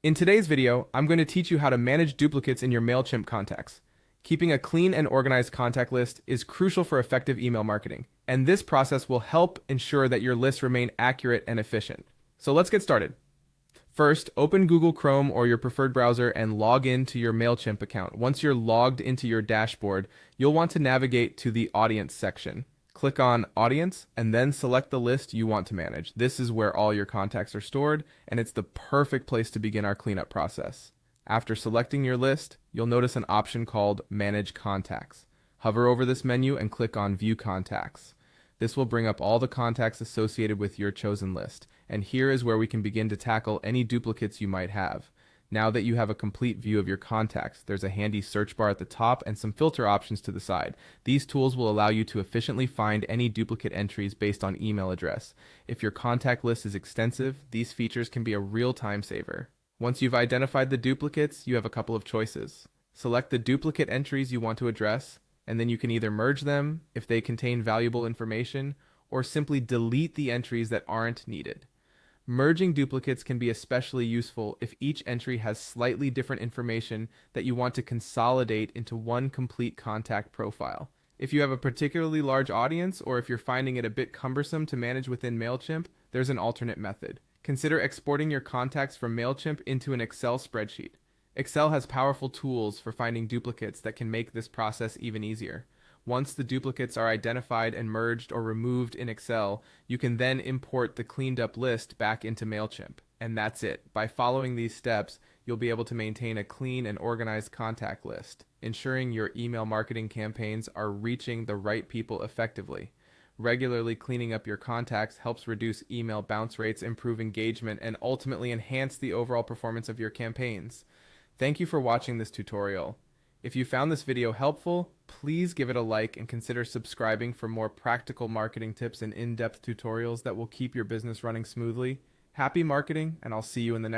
In today's video, I'm going to teach you how to manage duplicates in your Mailchimp contacts. Keeping a clean and organized contact list is crucial for effective email marketing, and this process will help ensure that your lists remain accurate and efficient. So let's get started. First, open Google Chrome or your preferred browser and log in to your Mailchimp account. Once you're logged into your dashboard, you'll want to navigate to the Audience section. Click on Audience and then select the list you want to manage. This is where all your contacts are stored, and it's the perfect place to begin our cleanup process. After selecting your list, you'll notice an option called Manage Contacts. Hover over this menu and click on View Contacts. This will bring up all the contacts associated with your chosen list, and here is where we can begin to tackle any duplicates you might have. Now that you have a complete view of your contacts, there's a handy search bar at the top and some filter options to the side. These tools will allow you to efficiently find any duplicate entries based on email address. If your contact list is extensive, these features can be a real time saver. Once you've identified the duplicates, you have a couple of choices. Select the duplicate entries you want to address, and then you can either merge them if they contain valuable information, or simply delete the entries that aren't needed. Merging duplicates can be especially useful if each entry has slightly different information that you want to consolidate into one complete contact profile. If you have a particularly large audience, or if you're finding it a bit cumbersome to manage within Mailchimp, there's an alternate method. Consider exporting your contacts from Mailchimp into an Excel spreadsheet. Excel has powerful tools for finding duplicates that can make this process even easier. Once the duplicates are identified and merged or removed in Excel, you can then import the cleaned up list back into Mailchimp. And that's it. By following these steps, you'll be able to maintain a clean and organized contact list, ensuring your email marketing campaigns are reaching the right people effectively. Regularly cleaning up your contacts helps reduce email bounce rates, improve engagement, and ultimately enhance the overall performance of your campaigns. Thank you for watching this tutorial. If you found this video helpful, please give it a like and consider subscribing for more practical marketing tips and in-depth tutorials that will keep your business running smoothly. Happy marketing, and I'll see you in the next